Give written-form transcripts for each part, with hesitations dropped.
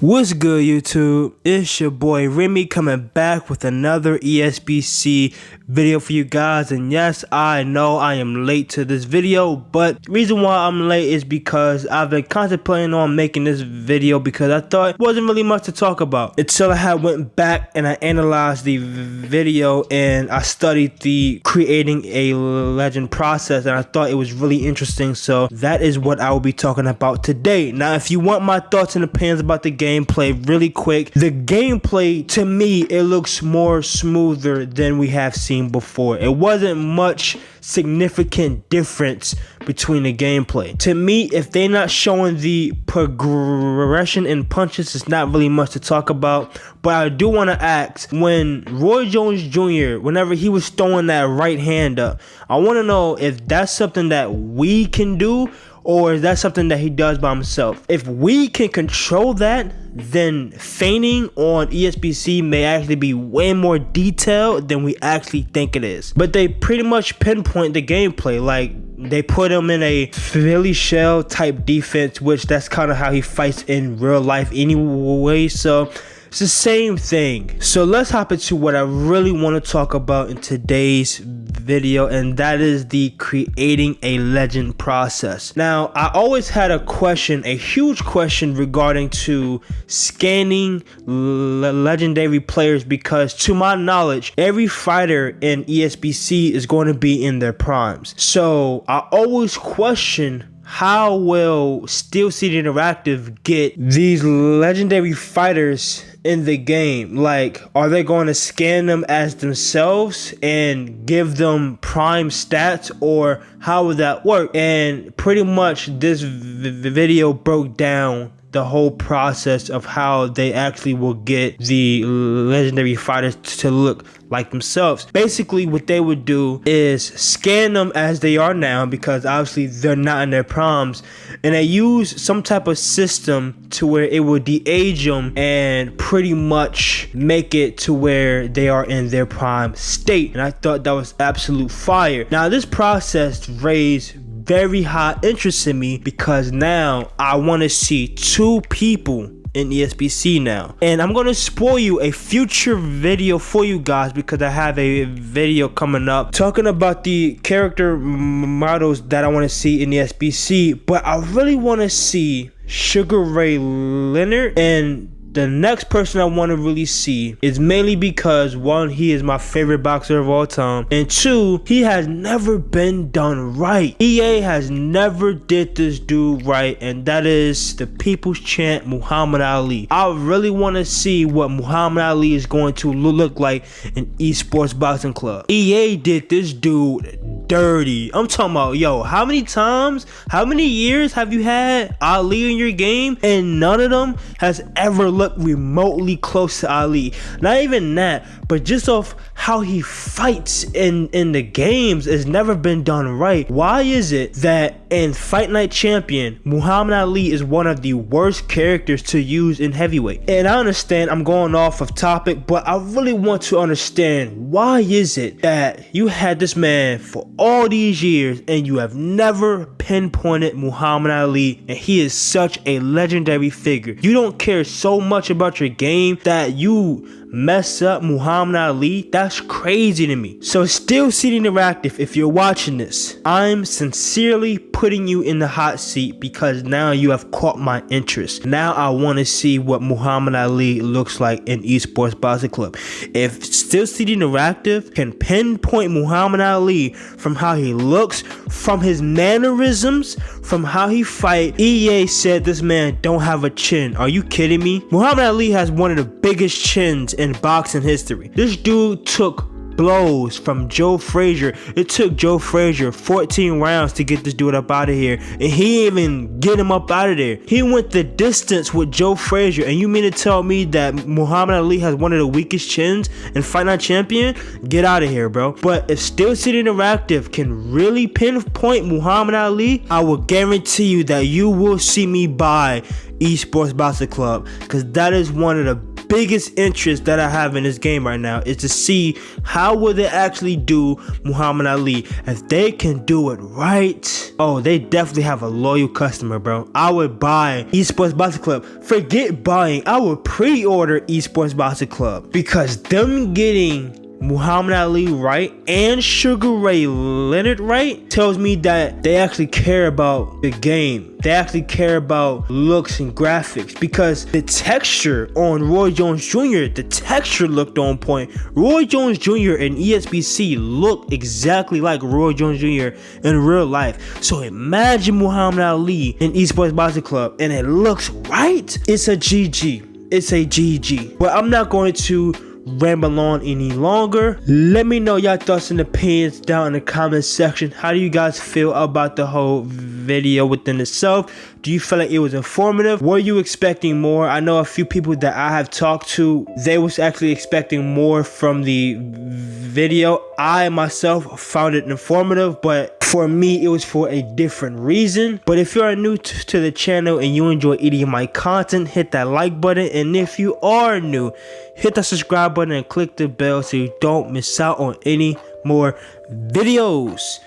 What's good, YouTube? It's your boy Remy coming back with another ESBC video for you guys. And yes, I know I am late to this video, but the reason why I'm late is because I've been contemplating on making this video because I thought it wasn't really much to talk about until I had went back and I analyzed the video and I studied the creating a legend process, and I thought it was really interesting. So that is what I will be talking about today. Now, if you want my thoughts and opinions about the gameplay really quick, the gameplay to me, it looks more smoother than we have seen before. It wasn't much significant difference between the gameplay. To me, if they're not showing the progression in punches, it's not really much to talk about. But I do want to ask, when Roy Jones Jr., whenever he was throwing that right hand up, I want to know if that's something that we can do, or is that something that he does by himself? If we can control that, then feigning on ESBC may actually be way more detailed than we actually think it is. But they pretty much pinpoint the gameplay. Like, they put him in a Philly shell type defense, which that's kind of how he fights in real life anyway. So it's the same thing. So let's hop into what I really want to talk about in today's video, and that is the creating a legend process. Now, I always had a question, a huge question regarding to scanning legendary players, because to my knowledge, every fighter in ESBC is going to be in their primes. So I always question, how will Steel City Interactive get these legendary fighters in the game? Like, are they going to scan them as themselves and give them prime stats, or how would that work? And pretty much this video broke down the whole process of how they actually will get the legendary fighters to look like themselves. Basically, what they would do is scan them as they are now, because obviously they're not in their primes, and they use some type of system to where it will de-age them and pretty much make it to where they are in their prime state. And I thought that was absolute fire. Now, this process raised very high interest in me, because now I want to see two people in ESBC now, and I'm gonna spoil you a future video for you guys, because I have a video coming up talking about the character models that I want to see in ESBC. But I really want to see Sugar Ray Leonard, and the next person I want to really see is mainly because, one, he is my favorite boxer of all time, and two, he has never been done right. EA has never did this dude right, and that is the People's Champ Muhammad Ali. I really want to see what Muhammad Ali is going to look like in Esports Boxing Club. EA did this dude dirty. I'm talking about, yo, how many times, how many years have you had Ali in your game, and none of them has ever looked remotely close to Ali? Not even that, but just off how he fights in the games has never been done right. Why is it that in Fight Night Champion, Muhammad Ali is one of the worst characters to use in heavyweight? And I understand I'm going off of topic, but I really want to understand, why is it that you had this man for all these years and you have never pinpointed Muhammad Ali, and he is such a legendary figure? You don't care so much about your game that you mess up Muhammad Ali? That's crazy to me. So Steel City Interactive, if you're watching this, I'm sincerely putting you in the hot seat, because now you have caught my interest. Now I want to see what Muhammad Ali looks like in Esports Boxing Club. If Steel City Interactive can pinpoint Muhammad Ali from how he looks, from his mannerisms, from how he fight, EA said this man don't have a chin. Are you kidding me? Muhammad Ali has one of the biggest chins in boxing history. This dude took blows from Joe Frazier. It took Joe Frazier 14 rounds to get this dude up out of here, and he didn't even get him up out of there. He went the distance with Joe Frazier, and you mean to tell me that Muhammad Ali has one of the weakest chins in Fight Night Champion? Get out of here, bro. But if Steel City Interactive can really pinpoint Muhammad Ali, I will guarantee you that you will see me buy Esports Boxing Club, because that is one of the biggest interest that I have in this game right now is to see how will they actually do Muhammad Ali. If they can do it right, oh, they definitely have a loyal customer, bro. I would buy Esports Boxing Club. Forget buying, I would pre-order Esports Boxing Club, because them getting Muhammad Ali right and Sugar Ray Leonard right tells me that they actually care about the game. They actually care about looks and graphics, because the texture on Roy Jones Jr., the texture looked on point. Roy Jones Jr. and ESBC look exactly like Roy Jones Jr. in real life. So imagine Muhammad Ali in Esports Boxing Club and it looks right. It's a GG. It's a GG. But I'm not going to ramble on any longer. Let me know y'all thoughts and opinions down in the comment section. How do you guys feel about the whole video within itself? Do you feel like it was informative? Were you expecting more? I know a few people that I have talked to, they was actually expecting more from the video. I myself found it informative, but for me it was for a different reason. But if you are new to the channel and you enjoy any of my content, hit that like button, and if you are new, hit the subscribe button and click the bell so you don't miss out on any more videos.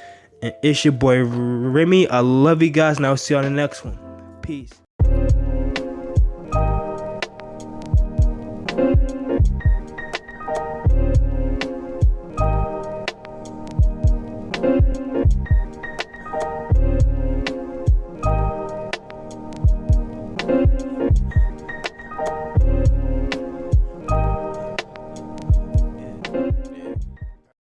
And it's your boy Remy. I love you guys, and I'll see you on the next one. Peace.